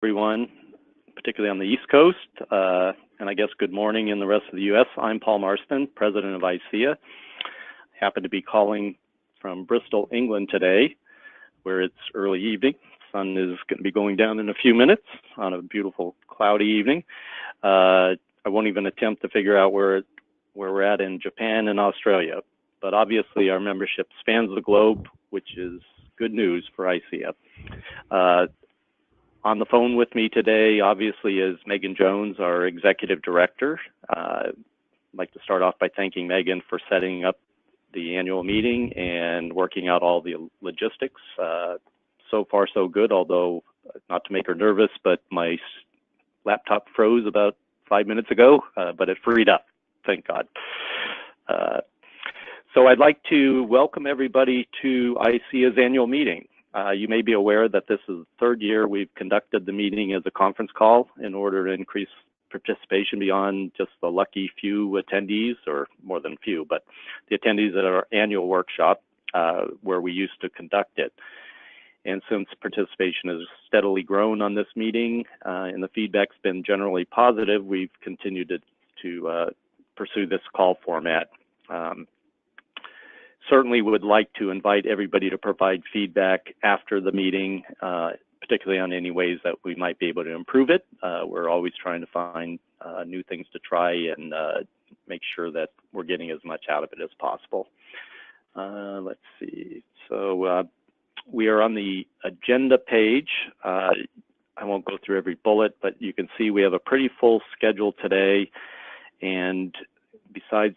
Everyone, particularly on the East Coast, and I guess good morning in the rest of the U.S. I'm Paul Marston, president of ICEAA. I happen to be calling from Bristol, England today, where it's early evening. The sun is going to be going down in a few minutes on a beautiful cloudy evening. I won't even attempt to figure out where we're at in Japan and Australia, but obviously our membership spans the globe, which is good news for ICEAA. On the phone with me today, obviously, is Megan Jones, our executive director. I'd like to start off by thanking Megan for setting up the annual meeting and working out all the logistics. So far, so good, although not to make her nervous, but my laptop froze about 5 minutes ago, but it freed up, thank God. So I'd like to welcome everybody to ICEAA's annual meeting. You may be aware that this is the third year we've conducted the meeting as a conference call in order to increase participation beyond just the lucky few attendees, or more than few, but the attendees at our annual workshop where we used to conduct it. And since participation has steadily grown on this meeting and the feedback's been generally positive, we've continued to pursue this call format. Certainly would like to invite everybody to provide feedback after the meeting, particularly on any ways that we might be able to improve it. We're always trying to find new things to try and make sure that we're getting as much out of it as possible. Let's see. So we are on the agenda page. I won't go through every bullet, but you can see we have a pretty full schedule today. And besides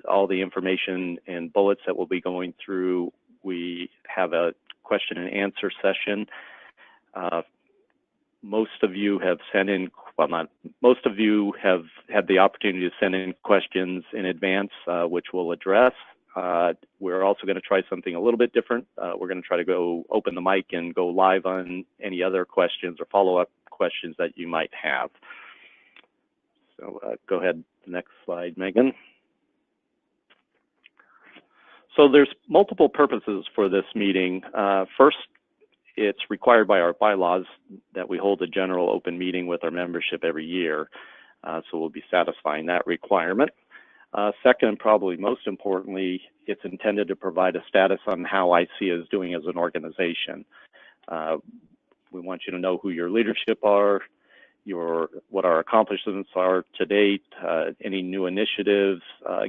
all the information and bullets that we'll be going through, we have a question and answer session. Most of you have sent in, well, not most of you have had the opportunity to send in questions in advance, which we'll address. We're also going to try something a little bit different. We're going to try to go open the mic and go live on any other questions or follow-up questions that you might have. So go ahead, next slide, Megan. So there's multiple purposes for this meeting. First, it's required by our bylaws that we hold a general open meeting with our membership every year. So we'll be satisfying that requirement. Second, probably most importantly, it's intended to provide a status on how ICEAA is doing as an organization. We want you to know who your leadership are, what our accomplishments are to date, any new initiatives,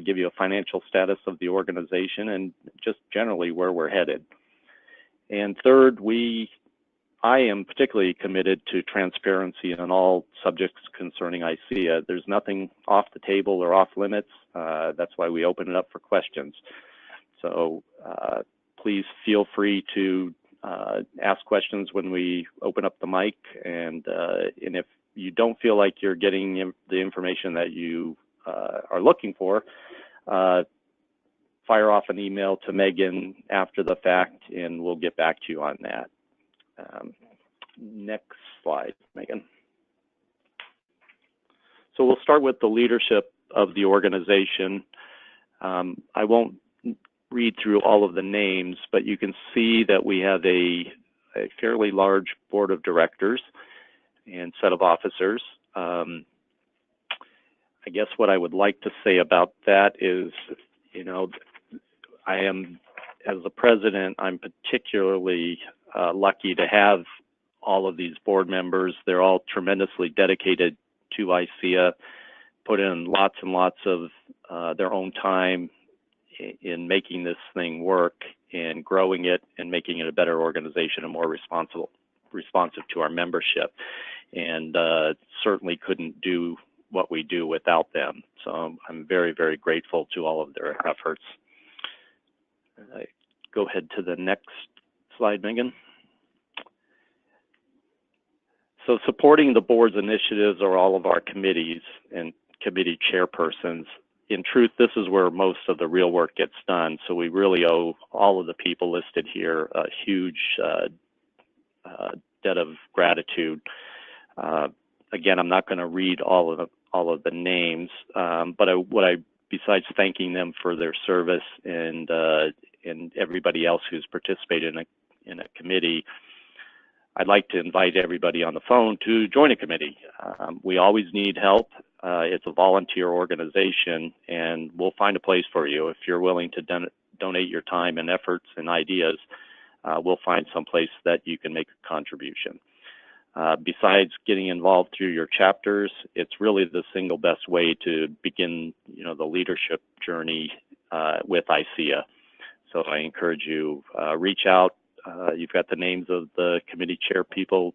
give you a financial status of the organization, and just generally where we're headed. And third, I am particularly committed to transparency on all subjects concerning ICEAA. There's nothing off the table or off limits. That's why we open it up for questions. So please feel free to ask questions when we open up the mic, and if you don't feel like you're getting the information that you are looking for, fire off an email to Megan after the fact, and we'll get back to you on that. Next slide, Megan. So we'll start with the leadership of the organization. I won't read through all of the names, but you can see that we have a fairly large board of directors and set of officers. I guess what I would like to say about that is, you know, as the president, I'm particularly lucky to have all of these board members. They're all tremendously dedicated to ICEAA, put in lots and lots of their own time in making this thing work and growing it and making it a better organization and more responsive to our membership. And certainly couldn't do what we do without them. So I'm very, very grateful to all of their efforts. Go ahead to the next slide, Megan. So supporting the board's initiatives are all of our committees and committee chairpersons. In truth, this is where most of the real work gets done. So we really owe all of the people listed here a huge debt of gratitude. Again, I'm not going to read all of the names, but besides thanking them for their service and everybody else who's participated in a committee, I'd like to invite everybody on the phone to join a committee. We always need help. It's a volunteer organization, and we'll find a place for you. If you're willing to donate your time and efforts and ideas, we'll find some place that you can make a contribution. Besides getting involved through your chapters, it's really the single best way to begin, the leadership journey with ICEAA. So I encourage you, reach out. You've got the names of the committee chair people.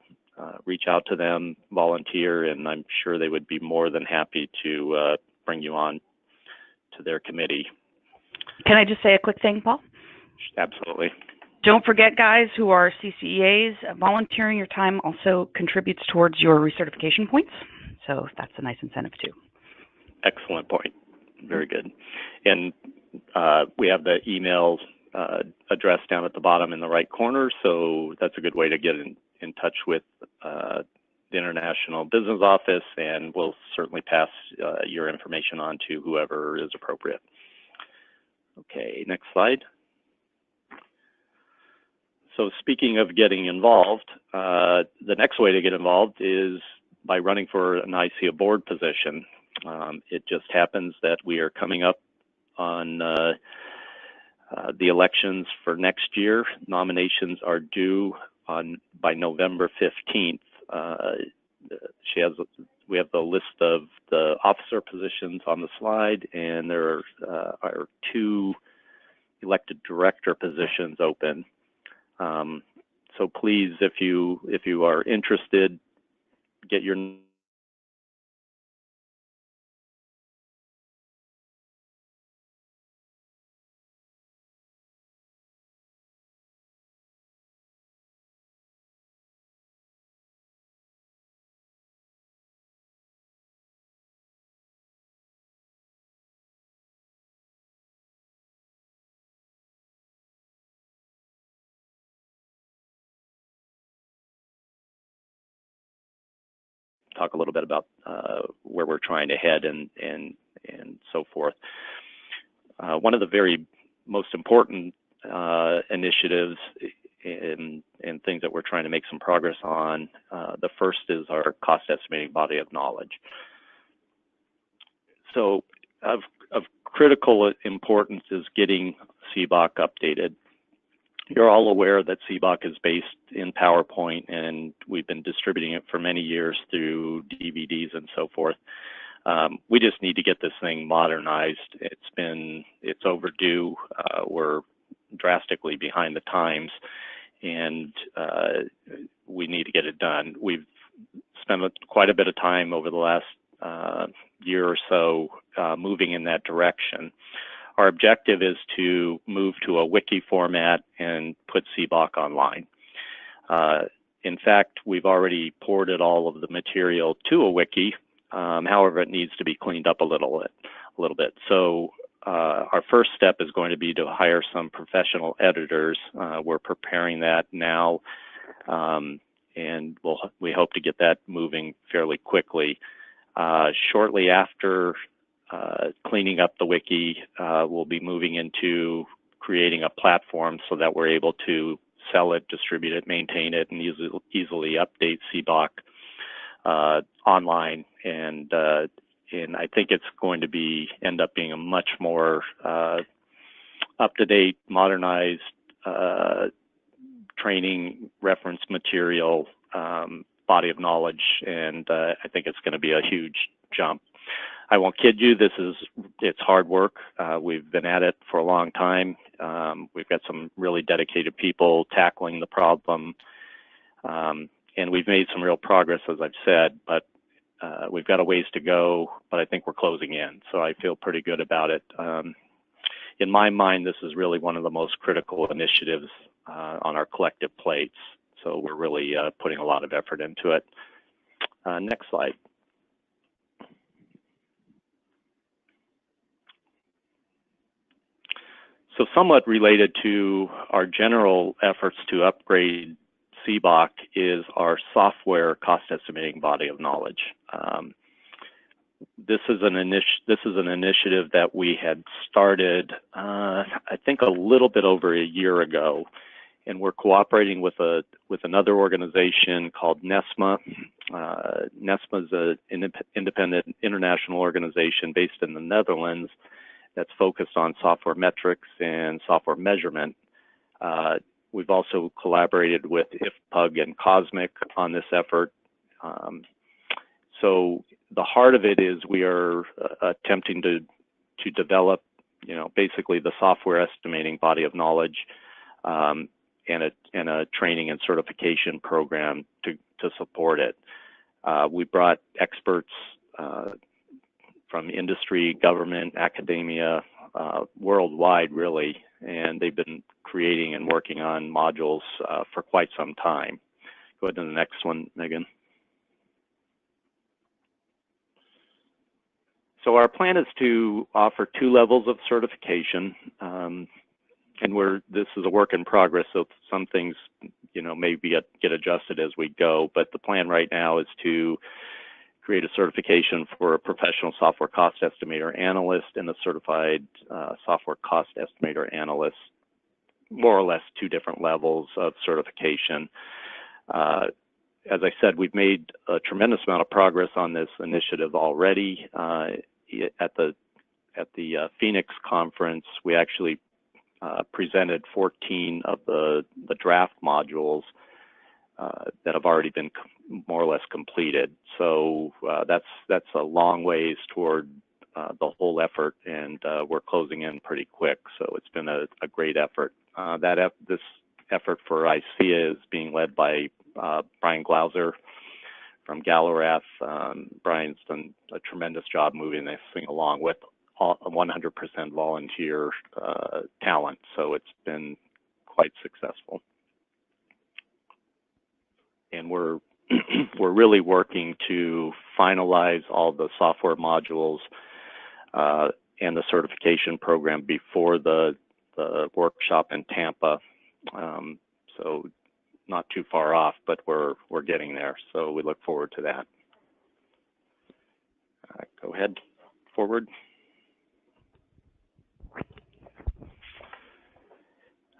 Reach out to them, volunteer, and I'm sure they would be more than happy to bring you on to their committee. Can I just say a quick thing, Paul? Absolutely. Don't forget, guys who are CCEAs, volunteering your time also contributes towards your recertification points. So that's a nice incentive too. Excellent point. Very good. And we have the email address down at the bottom in the right corner, so that's a good way to get in touch with the International Business Office, and we'll certainly pass your information on to whoever is appropriate. Okay, next slide. So speaking of getting involved, the next way to get involved is by running for an ICEAA board position. It just happens that we are coming up on the elections for next year. Nominations are due by November 15th. We have the list of the officer positions on the slide, and there are 2 elected director positions open. So please, if you are interested, get your talk a little bit about where we're trying to head and so forth. One of the very most important initiatives and things that we're trying to make some progress on, the first is our cost estimating body of knowledge. So of critical importance is getting CBOC updated. You're all aware that CBOC is based in PowerPoint, and we've been distributing it for many years through DVDs and so forth. We just need to get this thing modernized. It's overdue. We're drastically behind the times, and we need to get it done. We've spent quite a bit of time over the last year or so moving in that direction. Our objective is to move to a wiki format and put CBOC online. In fact, we've already ported all of the material to a wiki. However, it needs to be cleaned up a little bit. So our first step is going to be to hire some professional editors. We're preparing that now, and we hope to get that moving fairly quickly. Shortly after cleaning up the wiki, we'll be moving into creating a platform so that we're able to sell it, distribute it, maintain it, and easily update CBOC online. And I think it's going to end up being a much more up-to-date, modernized training reference material body of knowledge, and I think it's going to be a huge jump. I won't kid you, it's hard work. We've been at it for a long time. We've got some really dedicated people tackling the problem, and we've made some real progress, as I've said, but we've got a ways to go, but I think we're closing in, so I feel pretty good about it. In my mind, this is really one of the most critical initiatives on our collective plates, so we're really putting a lot of effort into it. Next slide. So somewhat related to our general efforts to upgrade CBOC is our software cost estimating body of knowledge. This is an initiative that we had started, I think, a little bit over a year ago, and we're cooperating with another organization called NESMA. NESMA is an independent international organization based in the Netherlands that's focused on software metrics and software measurement. We've also collaborated with IFPUG and Cosmic on this effort. So the heart of it is we are attempting to develop, basically the software estimating body of knowledge, and a training and certification program to support it. We brought experts from industry, government, academia, worldwide really, and they've been creating and working on modules for quite some time. Go ahead to the next one, Megan. So our plan is to offer 2 levels of certification, and this is a work in progress, so some things, maybe get adjusted as we go, but the plan right now is to create a certification for a professional software cost estimator analyst and a certified software cost estimator analyst, more or less 2 different levels of certification. As I said, we've made a tremendous amount of progress on this initiative already. At the Phoenix conference, we actually presented 14 of the draft modules that have already been more or less completed. So that's a long ways toward the whole effort, and we're closing in pretty quick. So it's been a great effort. This effort for ICEAA is being led by Brian Glauser from Gallorath. Brian's done a tremendous job moving this thing along with 100% volunteer talent, so it's been quite successful. And we're really working to finalize all the software modules and the certification program before the workshop in Tampa. So not too far off, but we're getting there. So we look forward to that. Go ahead, forward.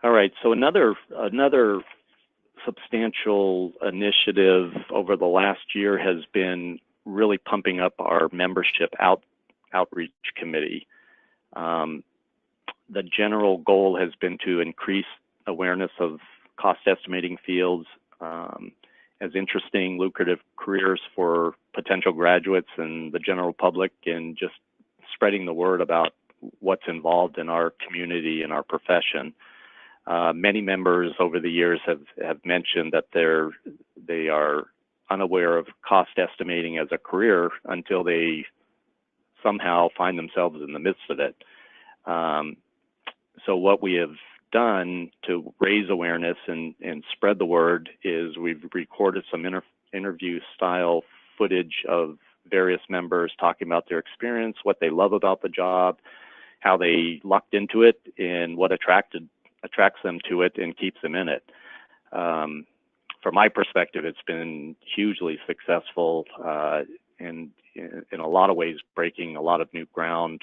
All right, so another substantial initiative over the last year has been really pumping up our membership outreach committee. The general goal has been to increase awareness of cost estimating fields as interesting, lucrative careers for potential graduates and the general public, and just spreading the word about what's involved in our community and our profession. Many members over the years have mentioned that they are unaware of cost estimating as a career until they somehow find themselves in the midst of it. So what we have done to raise awareness and spread the word is we've recorded some interview style footage of various members talking about their experience, what they love about the job, how they lucked into it, and what attracts them to it and keeps them in it. From my perspective, it's been hugely successful and in a lot of ways breaking a lot of new ground,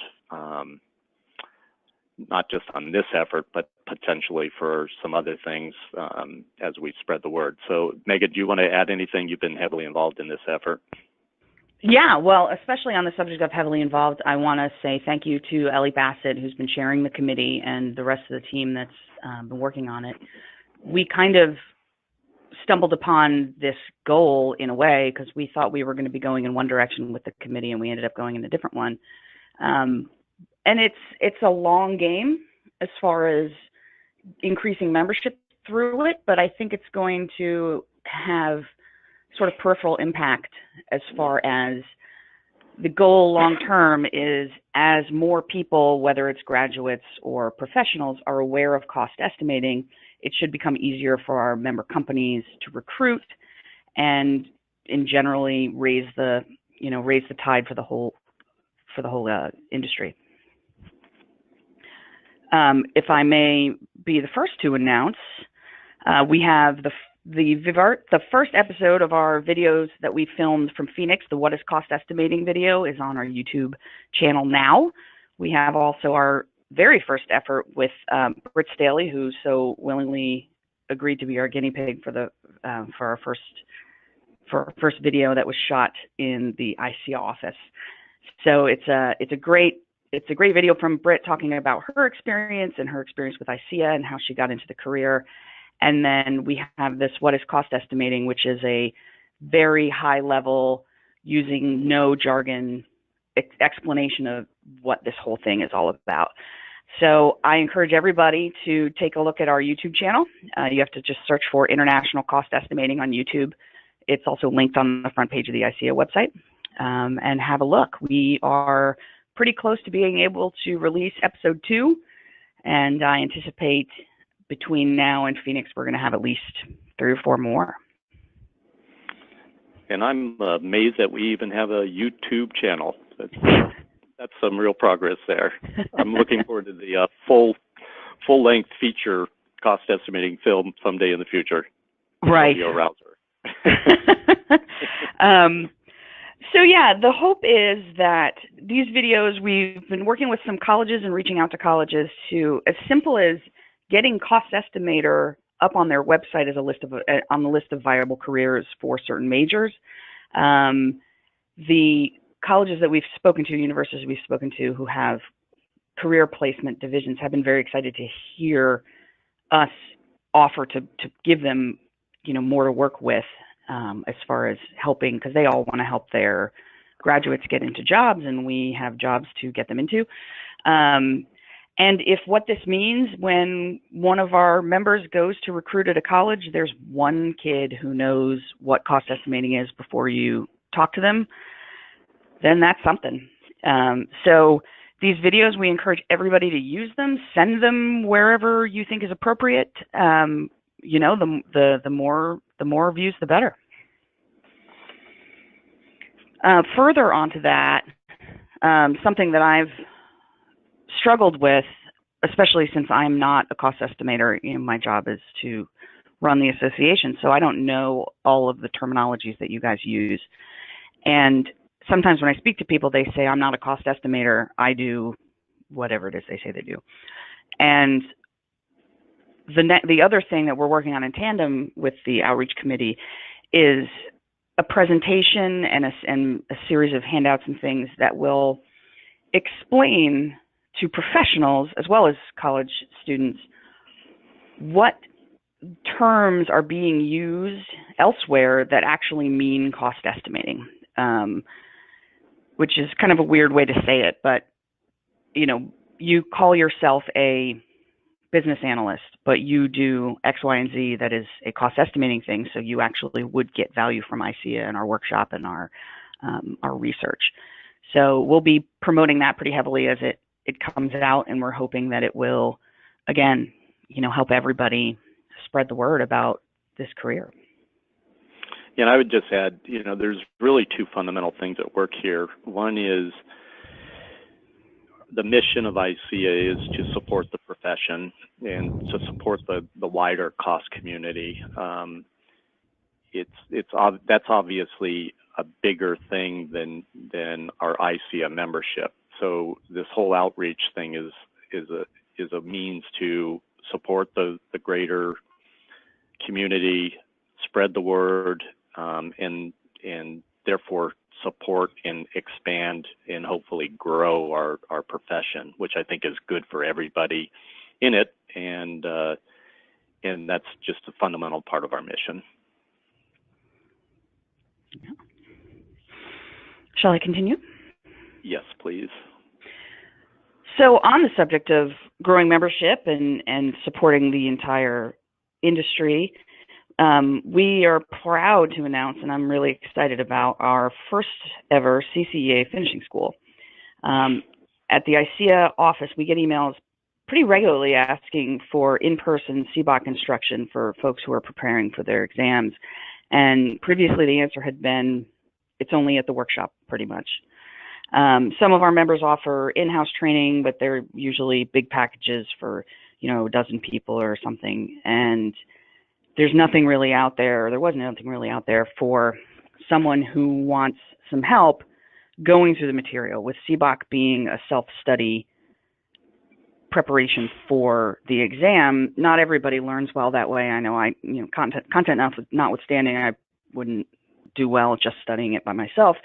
not just on this effort, but potentially for some other things as we spread the word. So Megan, do you want to add anything? You've been heavily involved in this effort. Yeah, well, especially on the subject of heavily involved, I want to say thank you to Ellie Bassett, who's been chairing the committee, and the rest of the team that's been working on it. We kind of stumbled upon this goal in a way because we thought we were going to be going in one direction with the committee, and we ended up going in a different one. And it's a long game as far as increasing membership through it, but I think it's going to have sort of peripheral impact as far as the goal long term is as more people, whether it's graduates or professionals, are aware of cost estimating, it should become easier for our member companies to recruit and generally raise the tide for the whole industry. If I may be the first to announce, we have the first episode of our videos that we filmed from Phoenix, the What is Cost Estimating video, is on our YouTube channel now. We have also our very first effort with Britt Staley, who so willingly agreed to be our guinea pig for the for our first video that was shot in the ICEAA office. So it's a great video from Britt talking about her experience and her experience with ICEAA and how she got into the career. And then we have this what is cost estimating, which is a very high level, using no jargon explanation of what this whole thing is all about. So I encourage everybody to take a look at our YouTube channel. You have to just search for International Cost Estimating on YouTube. It's also linked on the front page of the ICEAA website, and have a look. We are pretty close to being able to release episode 2, and I anticipate between now and Phoenix, we're going to have at least 3 or 4 more. And I'm amazed that we even have a YouTube channel. That's some real progress there. I'm looking forward to the full-length feature cost estimating film someday in the future. Right. Video rouser. So yeah, the hope is that these videos, we've been working with some colleges and reaching out to colleges to, as simple as getting Cost Estimator up on their website as a list of on the list of viable careers for certain majors. The colleges that we've spoken to, universities we've spoken to who have career placement divisions have been very excited to hear us offer to give them, more to work with as far as helping, because they all want to help their graduates get into jobs, and we have jobs to get them into. And if what this means, when one of our members goes to recruit at a college, there's one kid who knows what cost estimating is before you talk to them, then that's something. So these videos, we encourage everybody to use them, send them wherever you think is appropriate. The more views, the better. Further onto that, something that I've struggled with, especially since I'm not a cost estimator, my job is to run the association, so I don't know all of the terminologies that you guys use. And sometimes when I speak to people, they say, I'm not a cost estimator, I do whatever it is they say they do. And the other thing that we're working on in tandem with the outreach committee is a presentation and a series of handouts and things that will explain to professionals as well as college students what terms are being used elsewhere that actually mean cost estimating, which is kind of a weird way to say it, but you call yourself a business analyst, but you do X, Y, and Z that is a cost estimating thing, so you actually would get value from ICEAA and our workshop and our research. So we'll be promoting that pretty heavily as it comes out, and we're hoping that it will, again, help everybody spread the word about this career. Yeah, and I would just add, there's really 2 fundamental things at work here. One is the mission of ICEAA is to support the profession and to support the wider cost community. That's obviously a bigger thing than our ICEAA membership. So this whole outreach thing is a means to support the greater community, spread the word, and therefore support and expand and hopefully grow our profession, which I think is good for everybody in it, and that's just a fundamental part of our mission. Shall I continue? Yes, please. So on the subject of growing membership and supporting the entire industry, we are proud to announce, and I'm really excited about, our first ever CCEA finishing school. At the ICEAA office, we get emails pretty regularly asking for in-person CBOC instruction for folks who are preparing for their exams. And previously the answer had been, it's only at the workshop, pretty much. Some of our members offer in-house training, but they're usually big packages for, a dozen people or something. And there's nothing really out there, or there was nothing really out there for someone who wants some help going through the material, with CBOC being a self-study preparation for the exam. Not everybody learns well that way. I know content notwithstanding, I wouldn't do well just studying it by myself.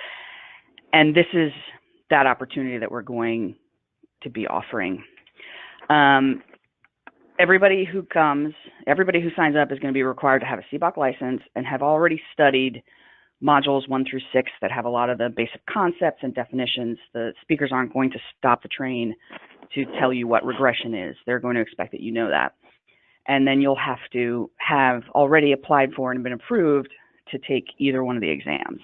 And this is that opportunity that we're going to be offering. Everybody who signs up is going to be required to have a CBOC license and have already studied modules 1 through 6 that have a lot of the basic concepts and definitions. The speakers aren't going to stop the train to tell you what regression is. They're going to expect that you know that. And then you'll have to have already applied for and been approved to take either one of the exams.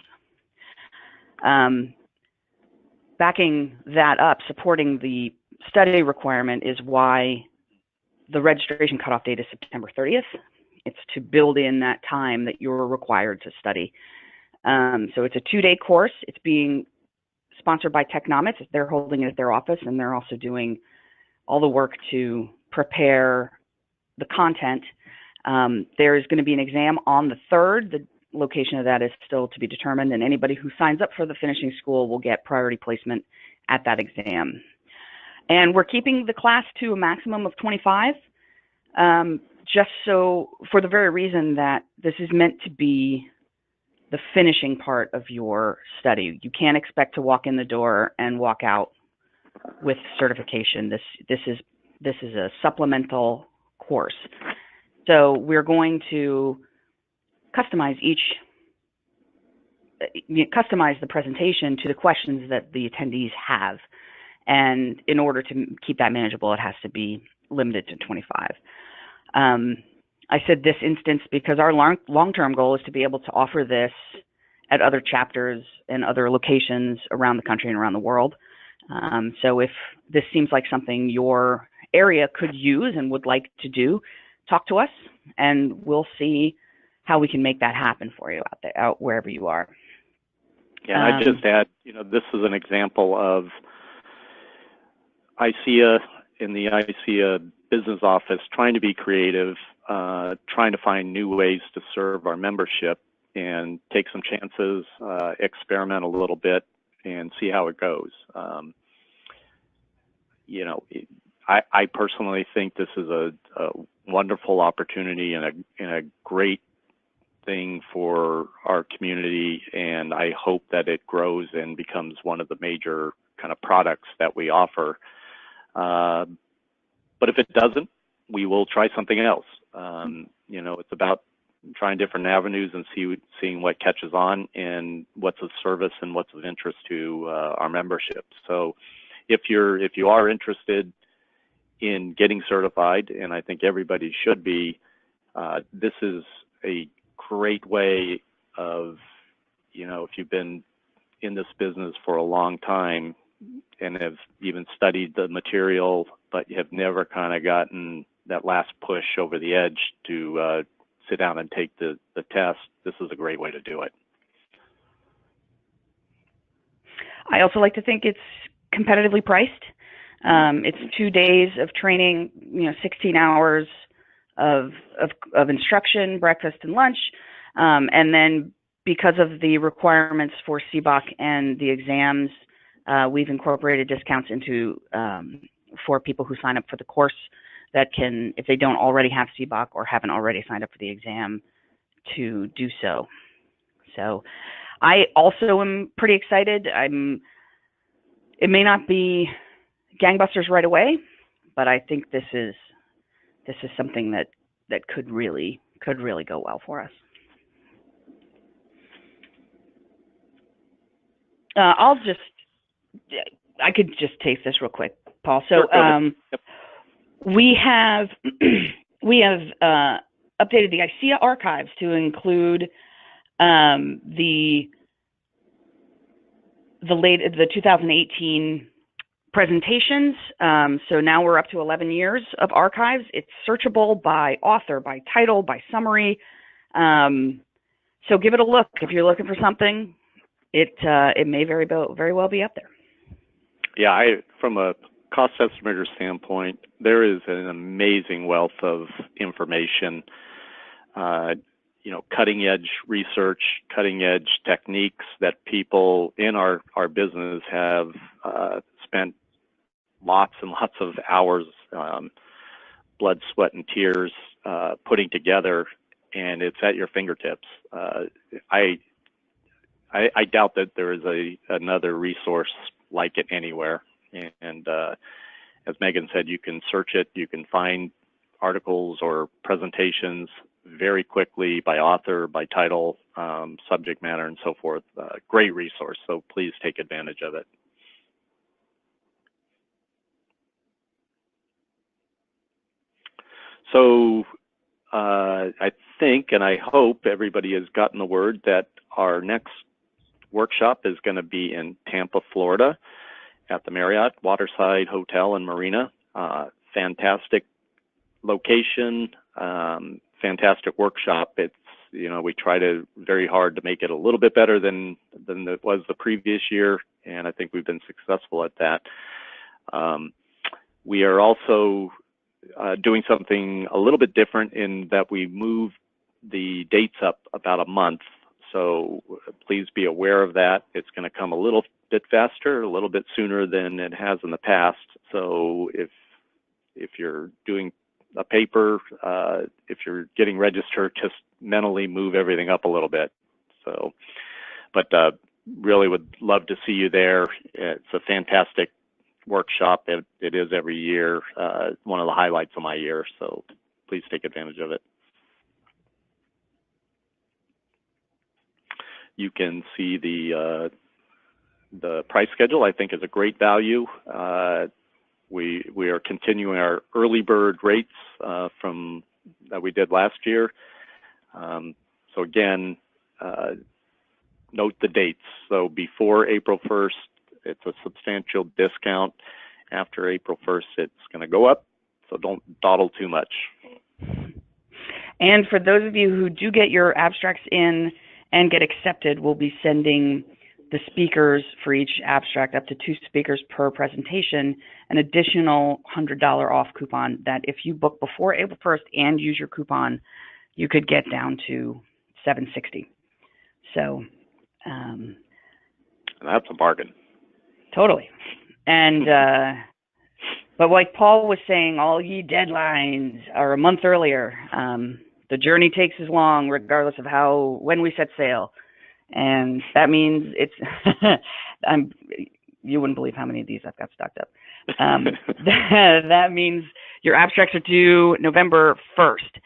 Backing that up, supporting the study requirement is why the registration cutoff date is September 30th. It's to build in that time that you're required to study. So it's a 2-day course. It's being sponsored by Technomics. They're holding it at their office, and they're also doing all the work to prepare the content. There is going to be an exam on the 3rd. The location of that is still to be determined, and anybody who signs up for the finishing school will get priority placement at that exam. And we're keeping the class to a maximum of 25, just so for the very reason that this is meant to be the finishing part of your study. You can't expect to walk in the door and walk out with certification. This is a supplemental course. So we're going to customize the presentation to the questions that the attendees have. And in order to keep that manageable, it has to be limited to 25. I said this instance because our long-term goal is to be able to offer this at other chapters and other locations around the country and around the world. So if this seems like something your area could use and would like to do, talk to us, and we'll see how we can make that happen for you out wherever you are. Yeah, I'd just add, this is an example of ICEAA in the ICEAA business office trying to be creative, trying to find new ways to serve our membership and take some chances, experiment a little bit, and see how it goes. I personally think this is a wonderful opportunity and a great thing for our community, and I hope that it grows and becomes one of the major kind of products that we offer. But if it doesn't, we will try something else. It's about trying different avenues and seeing what catches on and what's of service and what's of interest to our membership. So if you are interested in getting certified, and I think everybody should be, this is a great way of, if you've been in this business for a long time and have even studied the material, but you have never kind of gotten that last push over the edge to sit down and take the test, this is a great way to do it. I also like to think it's competitively priced. It's 2 days of training, 16 hours of instruction, breakfast and lunch, and then because of the requirements for CBOC and the exams, we've incorporated discounts into for people who sign up for the course that can, if they don't already have CBOC or haven't already signed up for the exam, to do so. So I also am pretty excited. It may not be gangbusters right away, but I think this is something that could really go well for us. I could just take this real quick, Paul. So we have updated the ICEAA archives to include the 2018 presentations. So now we're up to 11 years of archives. It's searchable by author, by title, by summary. So give it a look. If you're looking for something, it may very well be up there. Yeah, from a cost estimator standpoint, there is an amazing wealth of information, cutting edge research, cutting edge techniques that people in our business have spent lots and lots of hours, blood, sweat, and tears putting together, and it's at your fingertips. I doubt that there is another resource like it anywhere. And as Megan said, you can search it, you can find articles or presentations very quickly by author, by title, subject matter, and so forth. Great resource, so please take advantage of it. So I think and I hope everybody has gotten the word that our next workshop is going to be in Tampa, Florida, at the Marriott Waterside Hotel and Marina. Fantastic location, fantastic workshop. It's, you know, we try to very hard to make it a little bit better than it was the previous year, and I think we've been successful at that. We are also doing something a little bit different in that we moved the dates up about a month. So please be aware of that. It's going to come a little bit faster, a little bit sooner than it has in the past. So if you're doing a paper, if you're getting registered, just mentally move everything up a little bit. So, but really would love to see you there. It's a fantastic workshop. It is every year, one of the highlights of my year. So please take advantage of it. You can see the price schedule. I think is a great value. We are continuing our early bird rates from that we did last year. So again, note the dates. So before April 1st, it's a substantial discount. After April 1st, it's going to go up. So don't dawdle too much. And for those of you who do get your abstracts in and get accepted, we'll be sending the speakers for each abstract, up to 2 speakers per presentation, an additional $100 off coupon that if you book before April 1st and use your coupon, you could get down to $760. So that's a bargain. Totally. And but like Paul was saying, all ye deadlines are a month earlier. The journey takes as long regardless of when we set sail. And that means it's, you wouldn't believe how many of these I've got stocked up. That means your abstracts are due November 1st.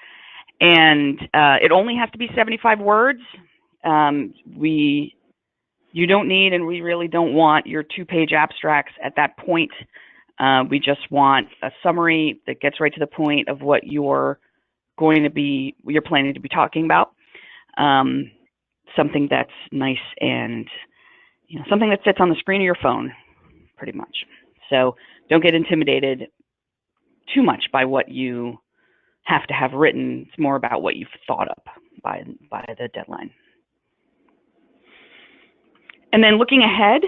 And it only has to be 75 words. You don't need, and we really don't want, your 2-page abstracts at that point. We just want a summary that gets right to the point of what you're planning to be talking about. Something that's nice and, you know, something that sits on the screen of your phone, pretty much. So don't get intimidated too much by what you have to have written. It's more about what you've thought up by the deadline. And then looking ahead,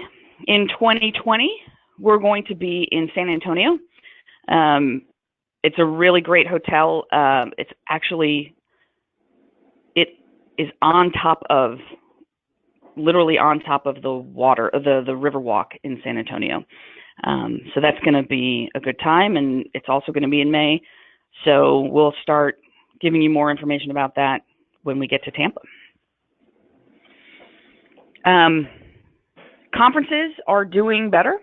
in 2020, we're going to be in San Antonio. It's a really great hotel. It is on top of, literally on top of the water, the river walk in San Antonio. So that's going to be a good time, and it's also going to be in May. So we'll start giving you more information about that when we get to Tampa. Conferences are doing better.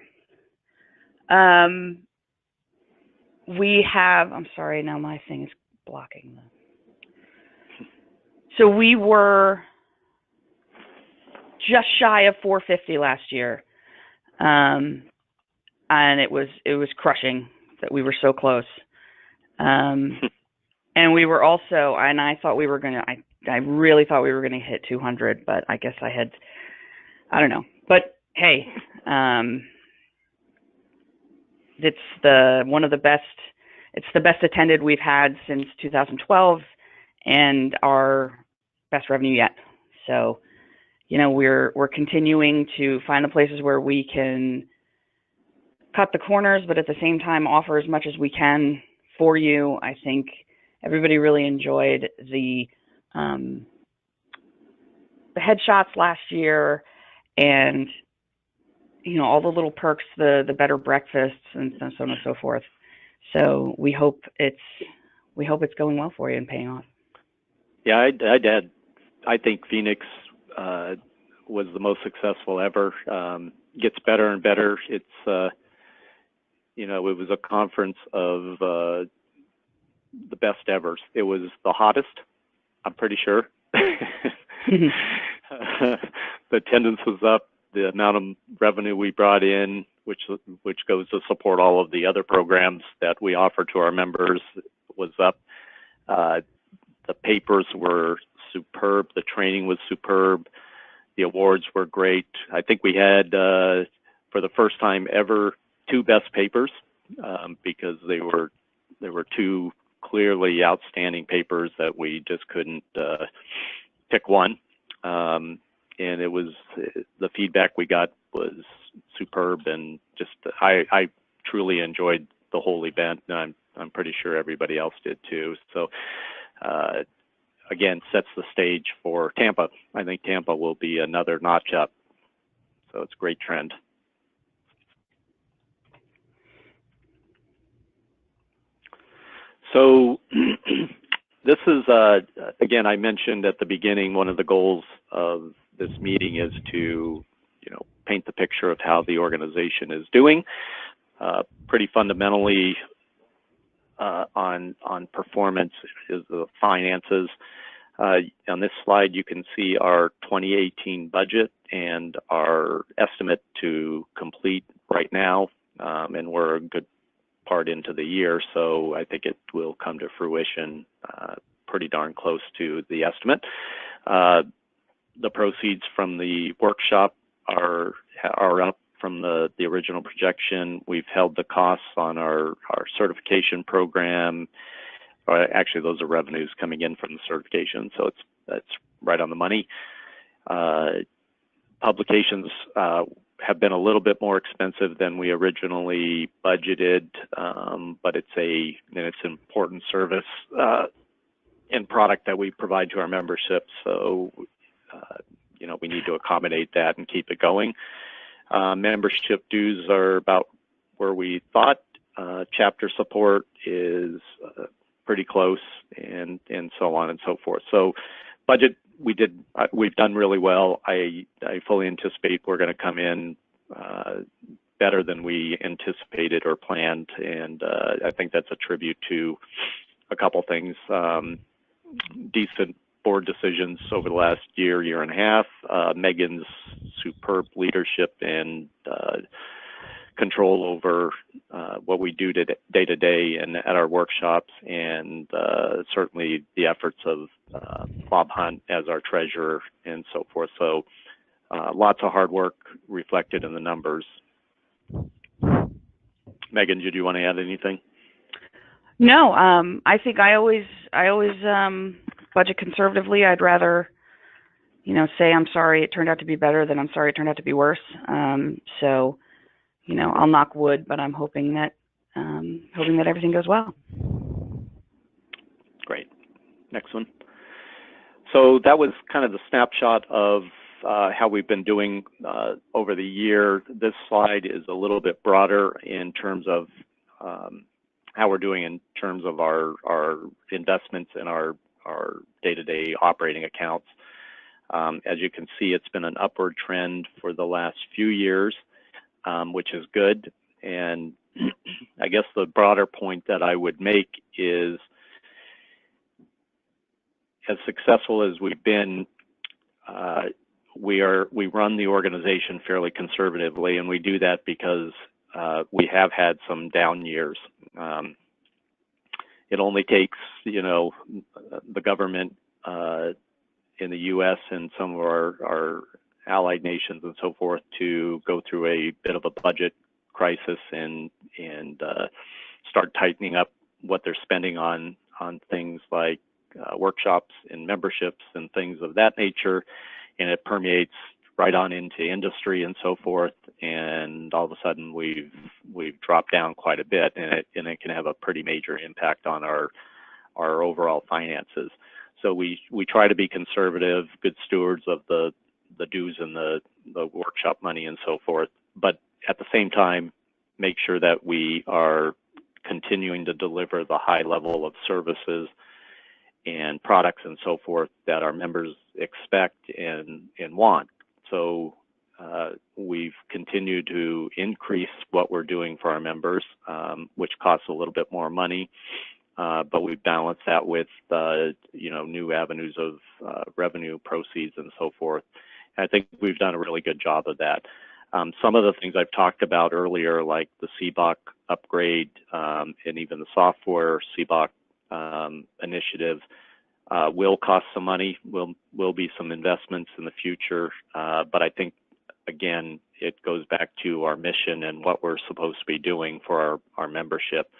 We have, I'm sorry, now my thing is blocking. So we were just shy of 450 last year. And it was crushing that we were so close. And we were also, and I thought we were going to, I really thought we were going to hit 200, but I guess I don't know. But hey, it's the best attended we've had since 2012 and our best revenue yet. So, you know, we're continuing to find the places where we can cut the corners, but at the same time offer as much as we can for you. I think everybody really enjoyed the headshots last year, and all the little perks, the better breakfasts and so on and so forth. So we hope it's going well for you and paying off. Yeah, I'd add, I think Phoenix was the most successful ever. Gets better and better. It's it was a conference of the best ever. It was the hottest, I'm pretty sure. The attendance was up. The amount of revenue we brought in, which goes to support all of the other programs that we offer to our members, was up. The papers were superb. The training was superb. The awards were great. I think we had, for the first time ever, 2 best papers because there were 2 clearly outstanding papers that we just couldn't pick one. And it was, the feedback we got was superb, and just I truly enjoyed the whole event, and I'm pretty sure everybody else did too. So again, sets the stage for Tampa. I think Tampa will be another notch up. So it's a great trend. So this is, again, I mentioned at the beginning, one of the goals of this meeting is to, paint the picture of how the organization is doing. Pretty fundamentally on performance is the finances. On this slide, you can see our 2018 budget and our estimate to complete right now, and we're a good part into the year, so I think it will come to fruition pretty darn close to the estimate. The proceeds from the workshop are up from the original projection. We've held the costs on our certification program. Actually, those are revenues coming in from the certification, so that's right on the money. Publications have been a little bit more expensive than we originally budgeted, but it's an important service and product that we provide to our membership. So, we need to accommodate that and keep it going. Membership dues are about where we thought. Chapter support is pretty close, and so on and so forth. So, budget, we've done really well. I fully anticipate we're going to come in better than we anticipated or planned, and I think that's a tribute to a couple things. Decent board decisions over the last year and a half, Megan's superb leadership and control over what we do day to day and at our workshops, and certainly the efforts of Bob Hunt as our treasurer and so forth. So lots of hard work reflected in the numbers. Megan, did you want to add anything? No, I think I always budget conservatively. I'd rather, say I'm sorry it turned out to be better than I'm sorry it turned out to be worse. So, I'll knock wood, but I'm hoping that everything goes well. Great. Next one. So that was kind of the snapshot of how we've been doing over the year. This slide is a little bit broader in terms of how we're doing in terms of our investments in our day-to-day operating accounts. As you can see, it's been an upward trend for the last few years, which is good. And I guess the broader point that I would make is, as successful as we've been, we run the organization fairly conservatively, and we do that because we have had some down years. It only takes, the government in the U.S. and some of our allied nations and so forth to go through a bit of a budget crisis and start tightening up what they're spending on things like workshops and memberships and things of that nature, and it permeates right on into industry and so forth, and all of a sudden we've dropped down quite a bit, and it can have a pretty major impact on our overall finances. So we try to be conservative, good stewards of the dues and the the workshop money and so forth, but at the same time, make sure that we are continuing to deliver the high level of services and products and so forth that our members expect and want. So we've continued to increase what we're doing for our members, which costs a little bit more money, but we balance that with new avenues of revenue proceeds and so forth. And I think we've done a really good job of that. Some of the things I've talked about earlier, like the CBOC upgrade and even the software CBOC initiative, will cost some money, will be some investments in the future, but I think, again, it goes back to our mission and what we're supposed to be doing for our membership.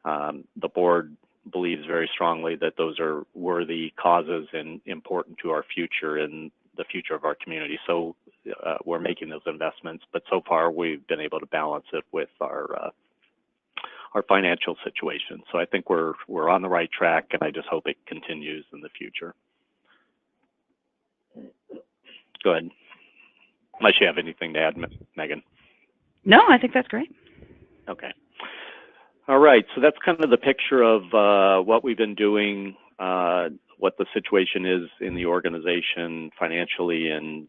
The board believes very strongly that those are worthy causes and important to our future and the future of our community. So we're making those investments, but so far we've been able to balance it with our financial situation. So I think we're on the right track, and I just hope it continues in the future. Go ahead. Unless you have anything to add, Megan. No, I think that's great. Okay. All right. So that's kind of the picture of what we've been doing, what the situation is in the organization financially and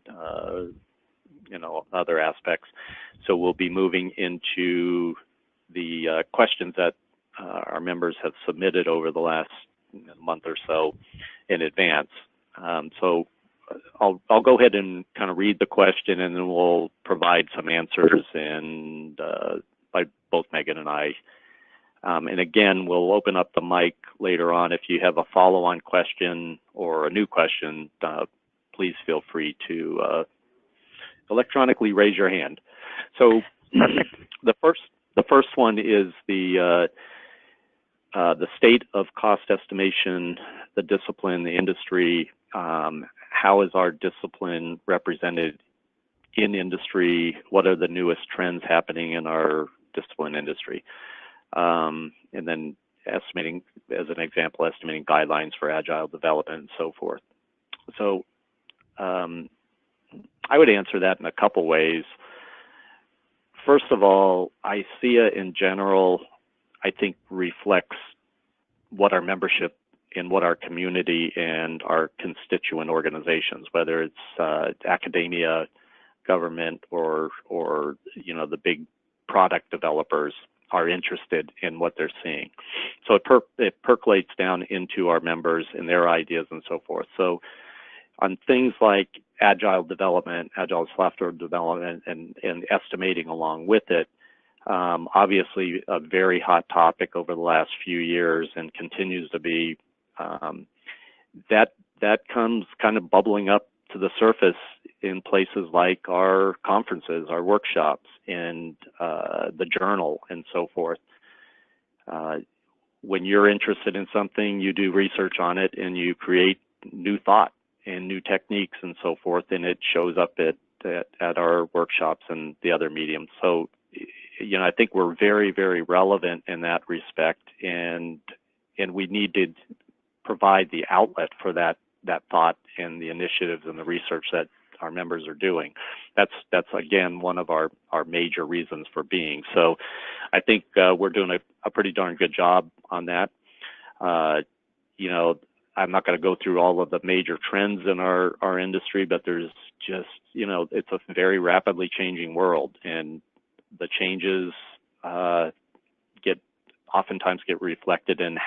other aspects. So we'll be moving into the questions that our members have submitted over the last month or so in advance. So I'll go ahead and kind of read the question, and then we'll provide some answers and by both Megan and I. And again, we'll open up the mic later on. If you have a follow-on question or a new question, please feel free to electronically raise your hand. So the first one is the state of cost estimation, the discipline, the industry. How is our discipline represented in industry? What are the newest trends happening in our discipline industry? And then estimating, as an example, estimating guidelines for agile development and so forth. So I would answer that in a couple ways. First of all, ICEAA in general, I think, reflects what our membership and what our community and our constituent organizations, whether it's academia, government, or the big product developers, are interested in what they're seeing. So it percolates down into our members and their ideas and so forth. So on things like agile development, agile software development, and estimating along with it, obviously a very hot topic over the last few years and continues to be. That comes kind of bubbling up to the surface in places like our conferences, our workshops, and the journal and so forth. When you're interested in something, you do research on it and you create new thought and new techniques and so forth, and it shows up at our workshops and the other mediums. So, I think we're very, very relevant in that respect, and we need to provide the outlet for that thought and the initiatives and the research that our members are doing. That's again one of our major reasons for being. So I think we're doing a pretty darn good job on that. I'm not going to go through all of the major trends in our industry, but there's just, it's a very rapidly changing world, and the changes oftentimes get reflected in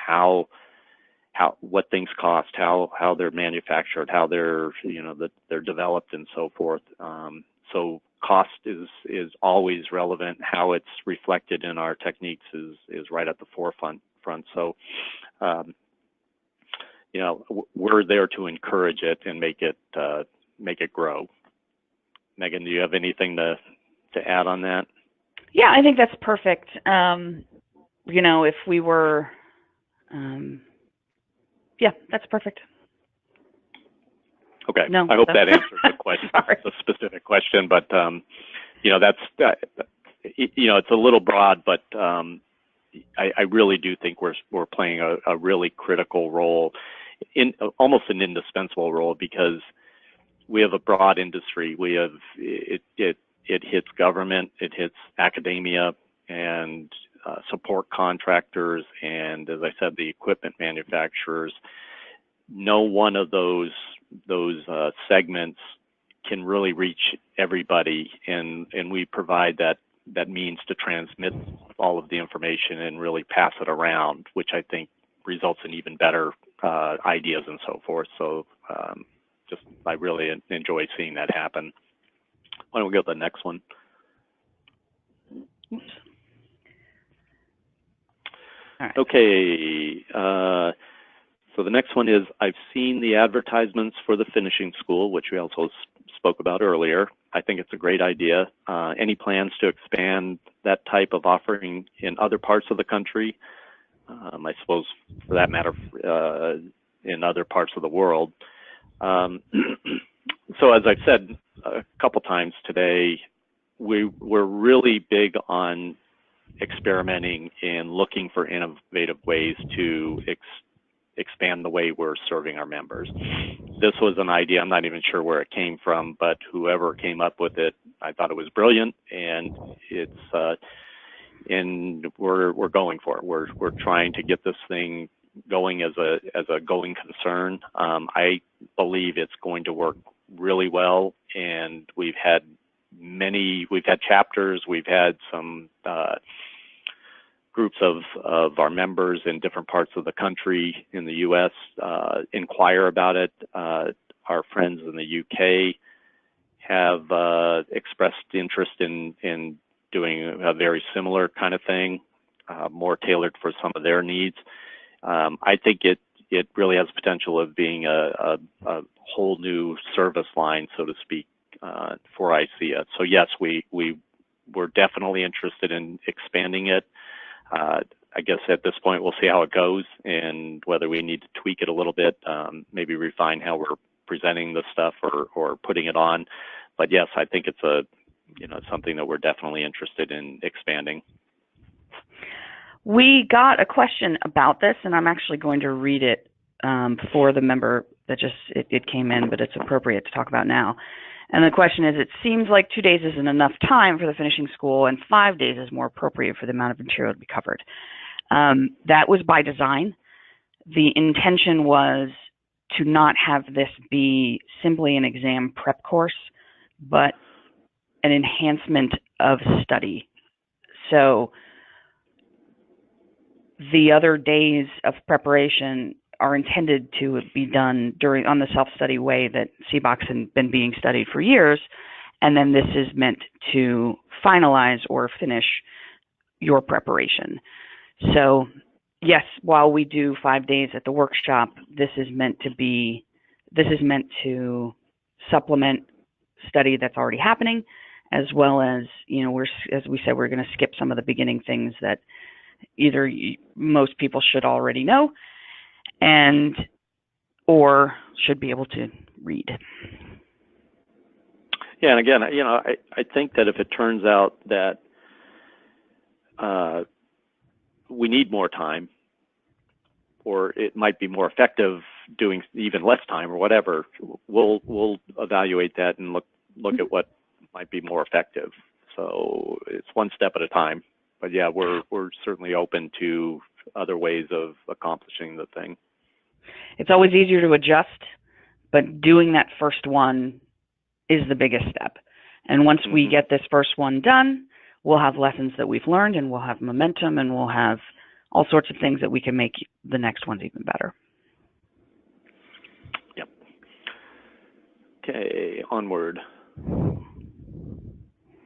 what things cost, how they're manufactured, how they're they're developed and so forth. So cost is always relevant. How it's reflected in our techniques is right at the forefront. So we're there to encourage it and make it grow. Megan, do you have anything to add on that? Yeah, I think that's perfect. If we were, yeah, that's perfect. Okay. No, I hope that answers the question, the specific question, but it's a little broad, but I really do think we're playing a really critical role, almost an indispensable role, because we have a broad industry. We have it hits government, it hits academia, and support contractors, and as I said, the equipment manufacturers. No one of those segments can really reach everybody, and we provide that means to transmit all of the information and really pass it around, which I think results in even better ideas and so forth. So I really enjoy seeing that happen. Why don't we go to the next one? Oops. All right. Okay. So the next one is, I've seen the advertisements for the finishing school, which we also spoke about earlier. I think it's a great idea. Any plans to expand that type of offering in other parts of the country? I suppose, for that matter, in other parts of the world. So as I've said a couple times today, we're really big on experimenting and looking for innovative ways to expand the way we're serving our members. This was an idea, I'm not even sure where it came from, but whoever came up with it, I thought it was brilliant, and we're going for it. We're trying to get this thing going as a going concern. I believe it's going to work really well, and we've had chapters, we've had some groups of our members in different parts of the country in the U.S. Inquire about it. Our friends in the U.K. have expressed interest in doing a very similar kind of thing, more tailored for some of their needs. I think it really has potential of being a whole new service line, so to speak, for ICEAA. So yes, we're definitely interested in expanding it. I guess at this point we'll see how it goes and whether we need to tweak it a little bit, maybe refine how we're presenting the stuff or putting it on. But yes, I think it's something that we're definitely interested in expanding. We got a question about this, and I'm actually going to read it for the member that it came in, but it's appropriate to talk about now. And the question is, it seems like 2 days isn't enough time for the finishing school, and 5 days is more appropriate for the amount of material to be covered. That was by design. The intention was to not have this be simply an exam prep course, but an enhancement of study. So the other days of preparation are intended to be done on the self-study way that CBOCs have been being studied for years, and then this is meant to finalize or finish your preparation. So yes, while we do 5 days at the workshop, this is meant to supplement study that's already happening, as well as, as we said, we're going to skip some of the beginning things that either most people should already know or should be able to read. Yeah, and again, I think that if it turns out that we need more time, or it might be more effective doing even less time or whatever, we'll evaluate that and look at what might be more effective. So it's one step at a time. But yeah, we're certainly open to other ways of accomplishing the thing. It's always easier to adjust, but doing that first one is the biggest step. And once we get this first one done, we'll have lessons that we've learned, and we'll have momentum, and we'll have all sorts of things that we can make the next ones even better. Yep. Okay, onward.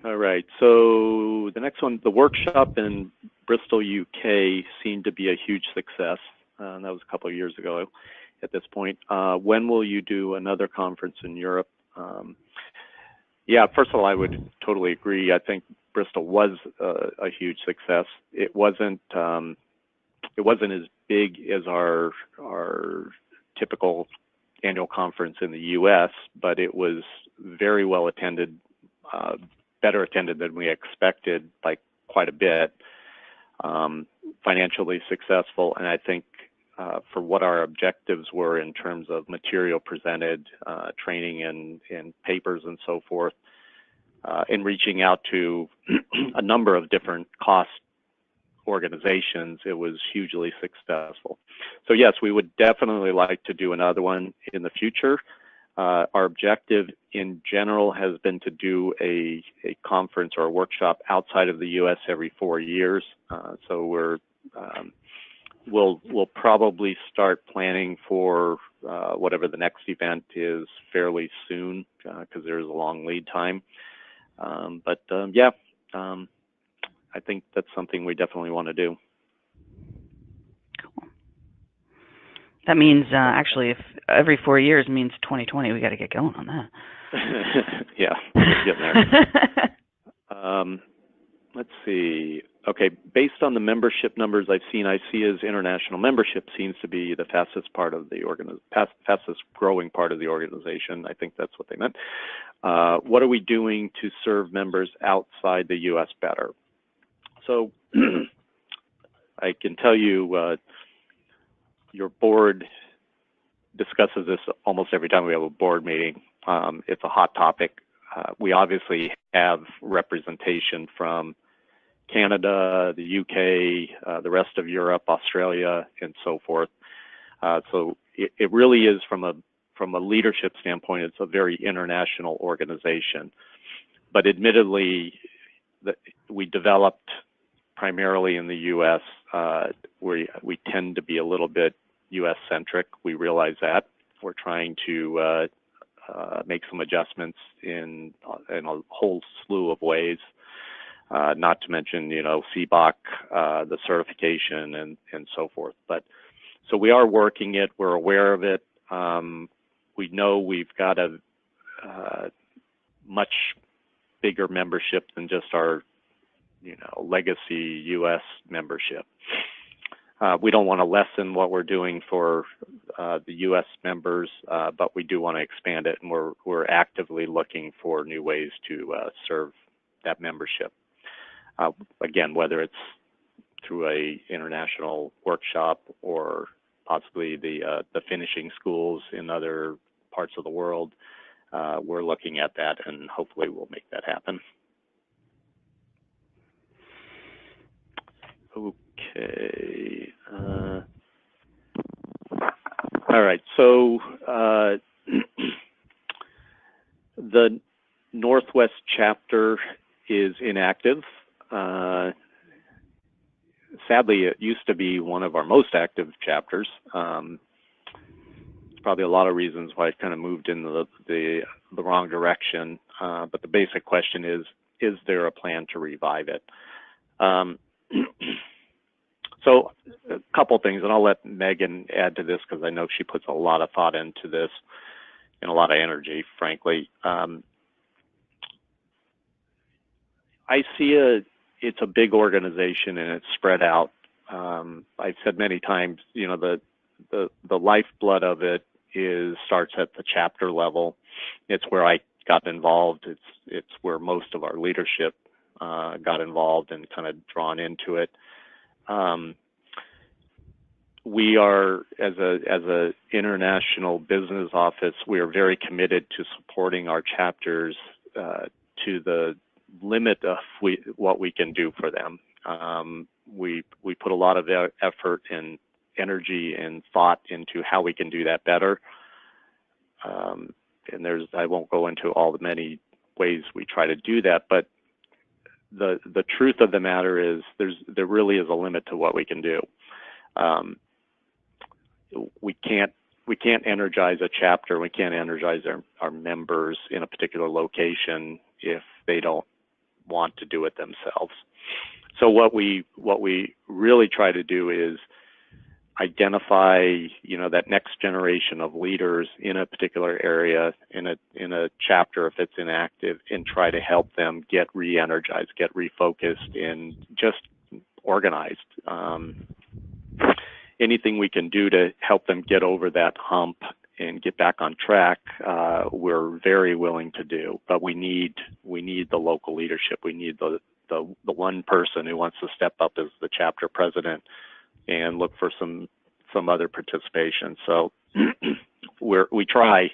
All right, so the next one, the workshop in Bristol, UK seemed to be a huge success. That was a couple of years ago at this point. When will you do another conference in Europe? Yeah, first of all, I would totally agree. I think Bristol was a huge success. It wasn't as big as our typical annual conference in the U.S., but it was very well attended, better attended than we expected by quite a bit, financially successful, and I think for what our objectives were in terms of material presented, training and papers and so forth, in reaching out to a number of different cost organizations, it was hugely successful. So yes, we would definitely like to do another one in the future. Our objective in general has been to do a conference or a workshop outside of the U.S. every 4 years. So we'll probably start planning for whatever the next event is fairly soon, because there's a long lead time. I think that's something we definitely want to do. Cool. That means actually, if every 4 years means 2020, we got to get going on that. Yeah, we're getting there. Let's see. Okay, based on the membership numbers I've seen, ICEAA's international membership seems to be the fastest growing part of the organization. I think that's what they meant. What are we doing to serve members outside the U.S. better? So I can tell you, your board discusses this almost every time we have a board meeting. It's a hot topic. We obviously have representation from Canada, the UK, the rest of Europe, Australia, and so forth. So it really is, from a leadership standpoint, it's a very international organization. But admittedly, we developed primarily in the U.S. We tend to be a little bit U.S.-centric. We realize that. We're trying to make some adjustments in a whole slew of ways. Not to mention, CBOC, the certification, and so forth. So we are working it. We're aware of it. We know we've got a much bigger membership than just our, legacy U.S. membership. We don't want to lessen what we're doing for the U.S. members, but we do want to expand it, and we're actively looking for new ways to serve that membership. Again, whether it's through a international workshop or possibly the finishing schools in other parts of the world, we're looking at that, and hopefully we'll make that happen. Okay. All right. So the Northwest chapter is inactive. Sadly, it used to be one of our most active chapters. There's probably a lot of reasons why it kind of moved in the wrong direction. But the basic question is there a plan to revive it? So a couple things, and I'll let Megan add to this because I know she puts a lot of thought into this and a lot of energy, frankly. ICEAA, it's a big organization and it's spread out. I've said many times, the lifeblood of it starts at the chapter level. It's where I got involved. It's where most of our leadership got involved and kind of drawn into it. We are, as a international business office, we are very committed to supporting our chapters to the limit of what we can do for them. We put a lot of effort and energy and thought into how we can do that better. And I won't go into all the many ways we try to do that, but the truth of the matter is there really is a limit to what we can do. We can't energize a chapter. We can't energize our members in a particular location if they don't want to do it themselves. So what we really try to do is identify, that next generation of leaders in a particular area, in a chapter if it's inactive, and try to help them get re-energized, get refocused, and just organized. Anything we can do to help them get over that hump and get back on track, we're very willing to do. But we need the local leadership. We need the one person who wants to step up as the chapter president and look for some some other participation. So we try.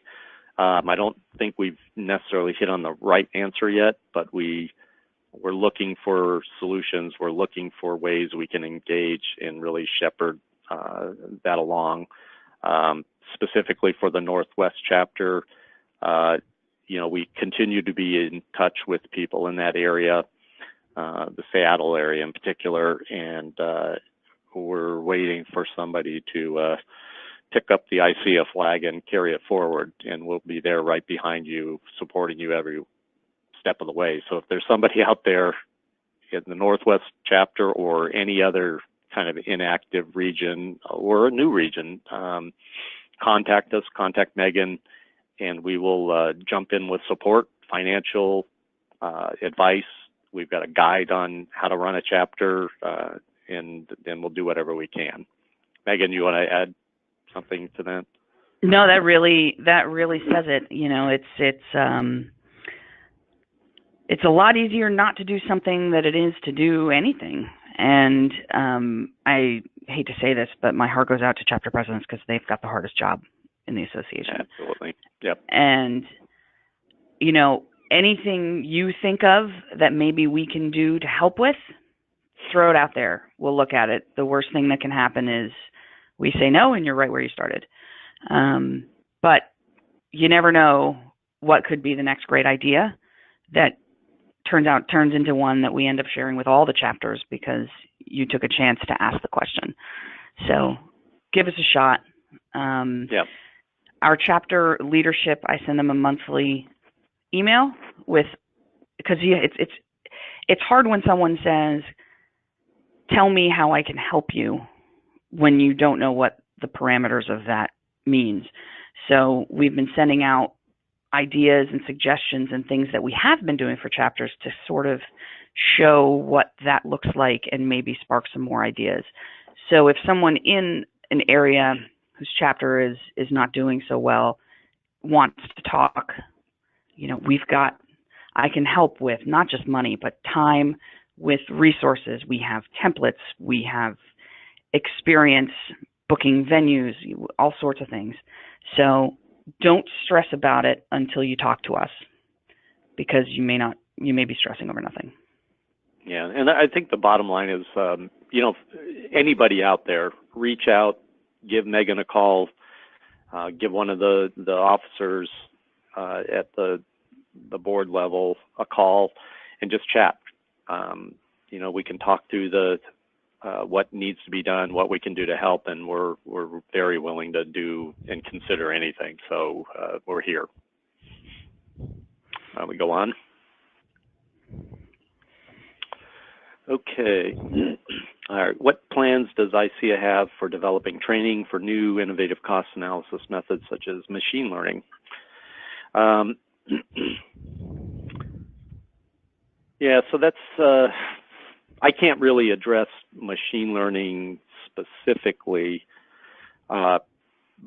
I don't think we've necessarily hit on the right answer yet, but we're looking for solutions. We're looking for ways we can engage and really shepherd that along. Specifically for the Northwest chapter, we continue to be in touch with people in that area, the Seattle area in particular, and we're waiting for somebody to pick up the ICEAA flag and carry it forward, and we'll be there right behind you, supporting you every step of the way. So if there's somebody out there in the Northwest chapter or any other kind of inactive region or a new region, contact us, contact Megan, and we will jump in with support, financial advice. We've got a guide on how to run a chapter, and then we'll do whatever we can. Megan, you want to add something to that? No, that really says it. It's a lot easier not to do something than it is to do anything. And I hate to say this, but my heart goes out to chapter presidents because they've got the hardest job in the association. Absolutely. Yep. And, anything you think of that maybe we can do to help with, throw it out there. We'll look at it. The worst thing that can happen is we say no and you're right where you started. But you never know what could be the next great idea that turns into one that we end up sharing with all the chapters because you took a chance to ask the question. So give us a shot. Yep. Our chapter leadership, I send them a monthly email because it's hard when someone says, tell me how I can help you, when you don't know what the parameters of that means. So we've been sending out ideas and suggestions and things that we have been doing for chapters to sort of show what that looks like and maybe spark some more ideas. So if someone in an area whose chapter is not doing so well wants to talk, I can help with not just money, but time, with resources. We have templates, we have experience booking venues, all sorts of things. So don't stress about it until you talk to us, because you may be stressing over nothing. Yeah, and I think the bottom line is, anybody out there, reach out, give Megan a call, give one of the officers at the board level a call, and just chat. We can talk through what needs to be done, what we can do to help, and we're very willing to do and consider anything. So we're here. We go on. Okay. All right. What plans does ICEAA have for developing training for new innovative cost analysis methods such as machine learning? Yeah, so that's, I can't really address machine learning specifically, but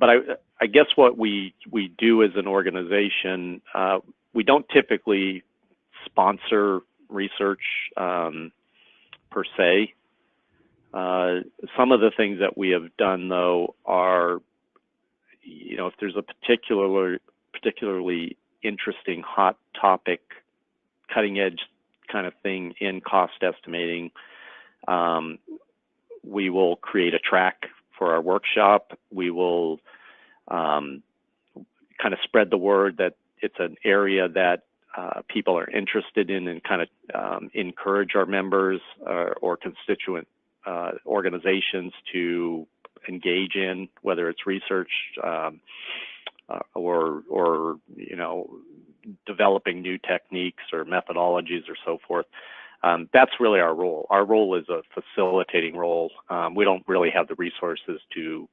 I guess what we do as an organization, we don't typically sponsor research per se. Some of the things that we have done, though, are, if there's a particularly interesting hot topic, cutting edge kind of thing in cost estimating, we will create a track for our workshop. We will kind of spread the word that it's an area that people are interested in, and kind of encourage our members or constituent organizations to engage in, whether it's research or developing new techniques or methodologies or so forth. That's really our role. Our role is a facilitating role. We don't really have the resources to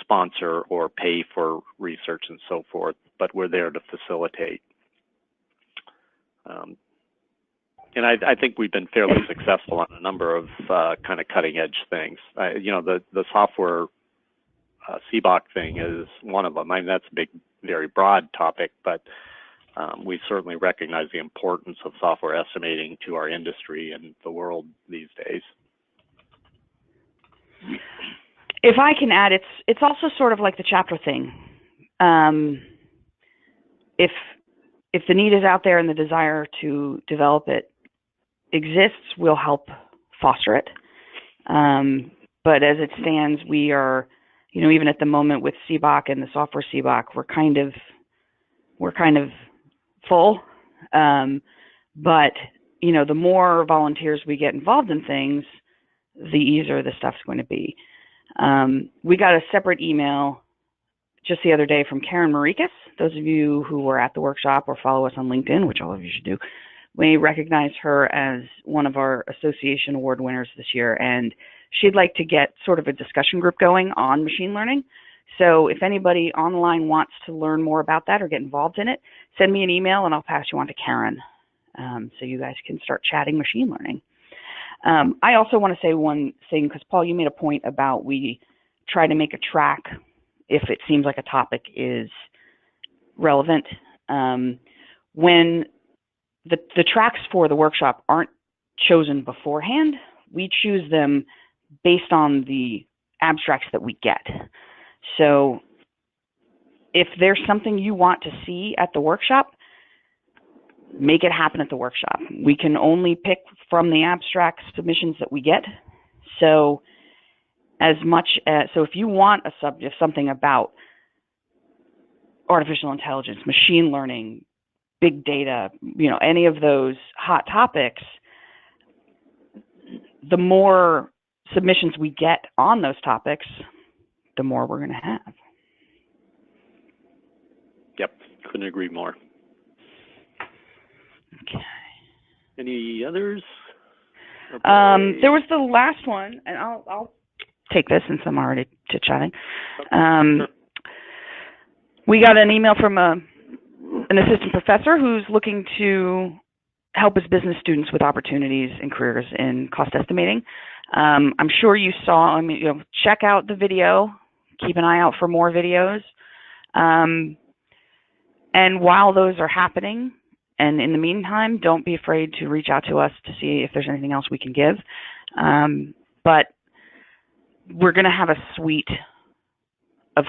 sponsor or pay for research and so forth, but we're there to facilitate. And I think we've been fairly successful on a number of kind of cutting edge things. The software CBOC thing is one of them. I mean, that's a big, very broad topic, but we certainly recognize the importance of software estimating to our industry and the world these days. If I can add, it's also sort of like the chapter thing. If the need is out there and the desire to develop it exists, we'll help foster it. But as it stands, we are, even at the moment with CBOC and the software CBOC, we're kind of full. But the more volunteers we get involved in things, the easier the stuff's going to be. We got a separate email just the other day from Karen Marikas. Those of you who were at the workshop or follow us on LinkedIn, which all of you should do, we recognize her as one of our association award winners this year, and she'd like to get sort of a discussion group going on machine learning. So if anybody online wants to learn more about that or get involved in it, send me an email and I'll pass you on to Karen, so you guys can start chatting machine learning. I also want to say one thing, because Paul, you made a point about we try to make a track if it seems like a topic is relevant. When the tracks for the workshop aren't chosen beforehand, we choose them based on the abstracts that we get. So if there's something you want to see at the workshop, make it happen at the workshop. We can only pick from the abstract submissions that we get. So if you want a subject, something about artificial intelligence, machine learning, big data, any of those hot topics, the more submissions we get on those topics, the more we're going to have. Yep, couldn't agree more. Okay. Any others? There was the last one, and I'll take this since I'm already chit-chatting. Sure. We got an email from an assistant professor who's looking to help his business students with opportunities and careers in cost estimating. I'm sure you saw, check out the video, keep an eye out for more videos. And while those are happening, and in the meantime, don't be afraid to reach out to us to see if there's anything else we can give. But we're going to have a suite of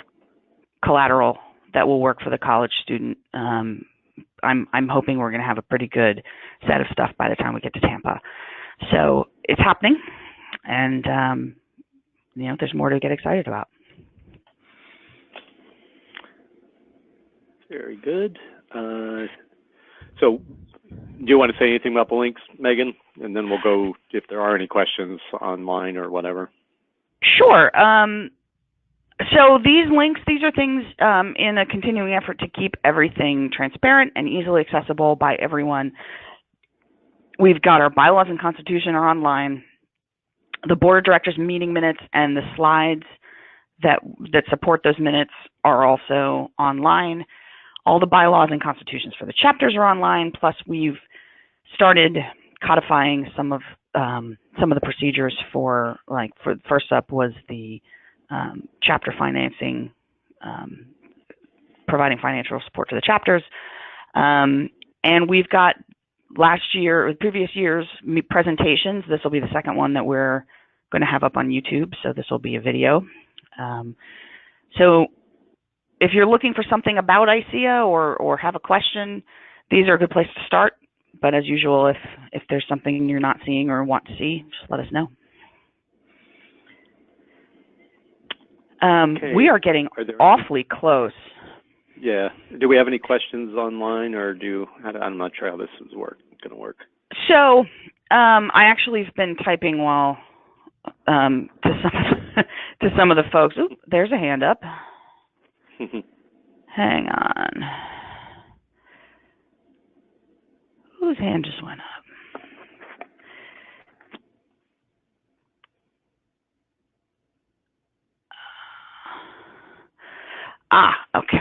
collateral that will work for the college student. I'm hoping we're going to have a pretty good set of stuff by the time we get to Tampa. So it's happening, and there's more to get excited about. Very good. So do you want to say anything about the links, Megan? And then we'll go if there are any questions online or whatever. Sure. So these links, these are things in a continuing effort to keep everything transparent and easily accessible by everyone. We've got our bylaws and constitution are online. The board of directors meeting minutes and the slides that support those minutes are also online. All the bylaws and constitutions for the chapters are online. Plus, we've started codifying some of the procedures for first up was the chapter financing, providing financial support to the chapters. And we've got previous years presentations. This will be the second one that we're going to have up on YouTube. So this will be a video. So if you're looking for something about ICEAA or have a question, these are a good place to start. But as usual, if there's something you're not seeing or want to see, just let us know. Okay. We are getting awfully close. Yeah. Do we have any questions online, or I'm not sure how this is going to work. So I actually have been typing while to some of the folks. Ooh, there's a hand up. Hang on. Whose hand just went up? Okay.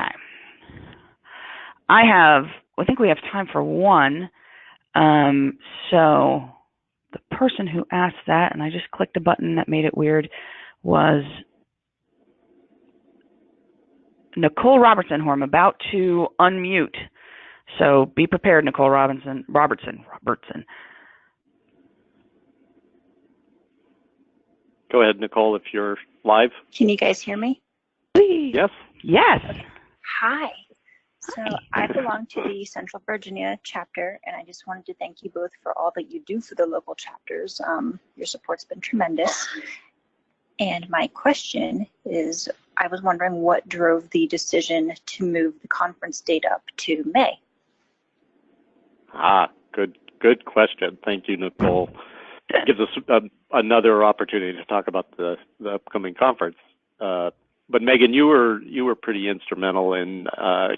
I think we have time for one. So the person who asked that, and I just clicked a button that made it weird, was Nicole Robertson, who I'm about to unmute. So be prepared, Nicole Robertson. Go ahead, Nicole, if you're live. Can you guys hear me? Yes. Yes. Hi. So I belong to the Central Virginia chapter, and I just wanted to thank you both for all that you do for the local chapters. Your support's been tremendous. And my question is, I was wondering what drove the decision to move the conference date up to May? Good question. Thank you, Nicole. It gives us another opportunity to talk about the upcoming conference. But Megan, you were pretty instrumental in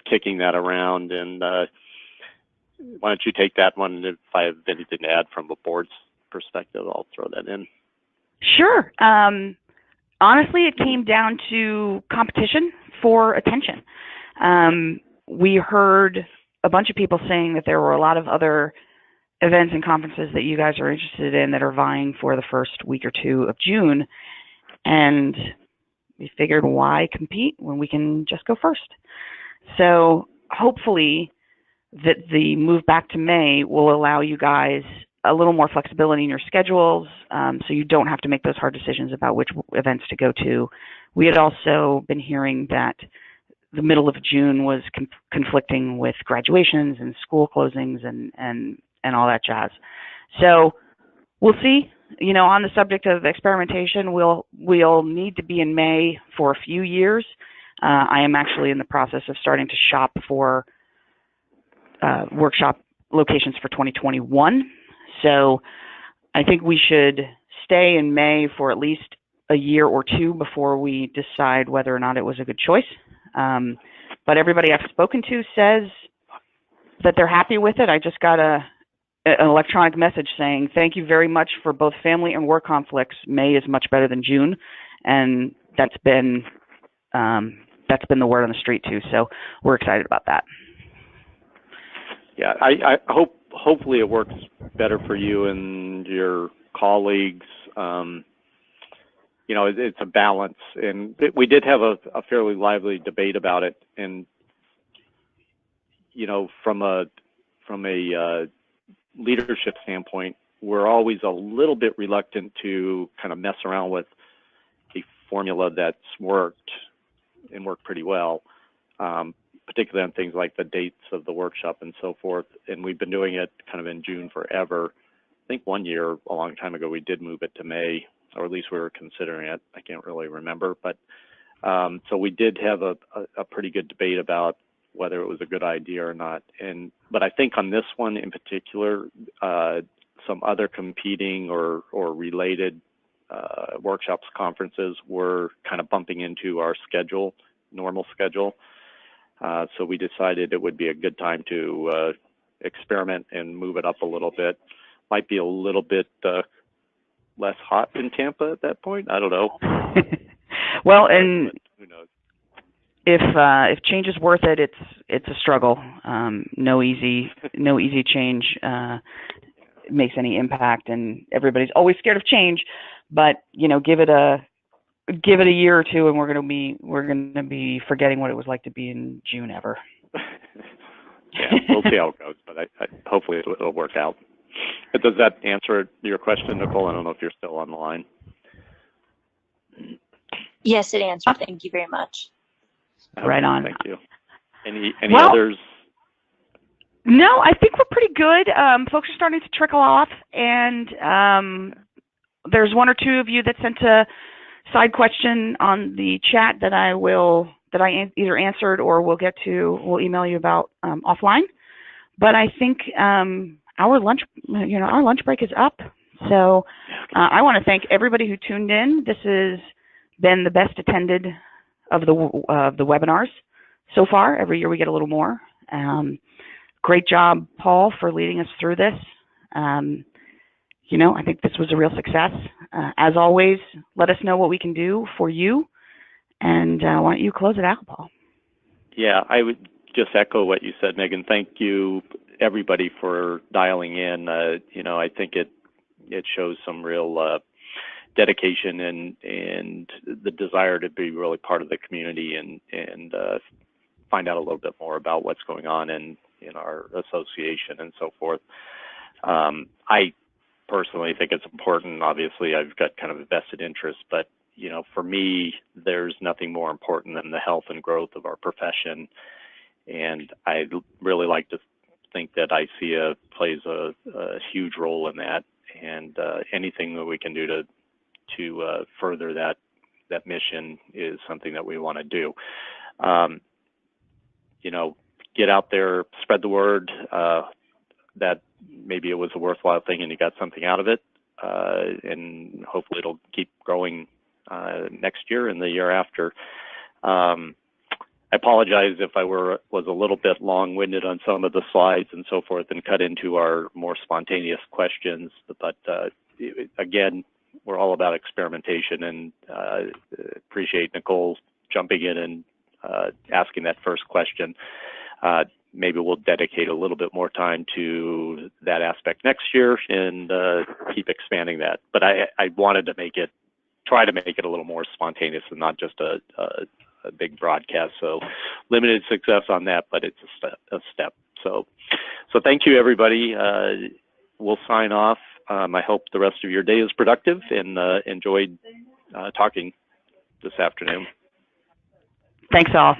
kicking that around, and why don't you take that one? If I have anything to add from a board's perspective, I'll throw that in. Sure. Honestly, it came down to competition for attention. We heard a bunch of people saying that there were a lot of other events and conferences that you guys are interested in that are vying for the first week or two of June, and we figured, why compete when we can just go first? So hopefully that the move back to May will allow you guys a little more flexibility in your schedules, so you don't have to make those hard decisions about which events to go to. We had also been hearing that the middle of June was conflicting with graduations and school closings and all that jazz. So we'll see. You know, on the subject of experimentation, we'll need to be in May for a few years. I am actually in the process of starting to shop for workshop locations for 2021. So I think we should stay in May for at least a year or two before we decide whether or not it was a good choice. But everybody I've spoken to says that they're happy with it. I just got an electronic message saying, thank you very much for both family and work conflicts. May is much better than June. And that's been the word on the street too. So we're excited about that. Yeah, I hopefully it works better for you and your colleagues. You know, it's a balance, and we did have a fairly lively debate about it. And you know, from a leadership standpoint, we're always a little bit reluctant to kind of mess around with a formula that's worked and worked pretty well, particularly on things like the dates of the workshop and so forth. And we've been doing it kind of in June forever. I think one year, a long time ago, we did move it to May, or at least we were considering it. I can't really remember, but so we did have a pretty good debate about whether it was a good idea or not. But I think on this one in particular, some other competing or related workshops, conferences were kind of bumping into our schedule, normal schedule. So we decided it would be a good time to experiment and move it up a little bit. Might be a little bit less hot in Tampa at that point. I don't know. Well, and who knows? If change is worth it, it's a struggle. No easy change makes any impact, and everybody's always scared of change. But you know, give it a year or two, and we're gonna be forgetting what it was like to be in June ever. Yeah, we'll see how it goes, but I hopefully it'll work out. But does that answer your question, Nicole? I don't know if you're still on the line. Yes, it answered. Thank you very much. Right on. Thank you. Any others? No, I think we're pretty good. Folks are starting to trickle off, and there's one or two of you that sent a side question on the chat that I either answered or we'll email you about offline. But I think our lunch break is up. So I want to thank everybody who tuned in. This has been the best attended of the webinars so far. Every year we get a little more. Great job, Paul, for leading us through this. You know, I think this was a real success. As always, let us know what we can do for you. And why don't you close it out, Paul? Yeah, I would just echo what you said, Megan. Thank you, everybody, for dialing in. You know, I think it shows some real dedication and the desire to be really part of the community and find out a little bit more about what's going on in our association and so forth. I personally think it's important. Obviously, I've got kind of a vested interest, but you know, for me, there's nothing more important than the health and growth of our profession. And I really like to think that ICEAA plays a huge role in that. And anything that we can do to further that mission is something that we want to do. You know, get out there, spread the word that maybe it was a worthwhile thing and you got something out of it. And hopefully it'll keep growing next year and the year after. I apologize if I was a little bit long-winded on some of the slides and so forth and cut into our more spontaneous questions, but again, we're all about experimentation, and appreciate Nicole jumping in and asking that first question. Maybe we'll dedicate a little bit more time to that aspect next year and keep expanding that. But I wanted to try to make it a little more spontaneous and not just a big broadcast. So limited success on that, but it's a step. So thank you, everybody. We'll sign off. I hope the rest of your day is productive and enjoyed talking this afternoon. Thanks all.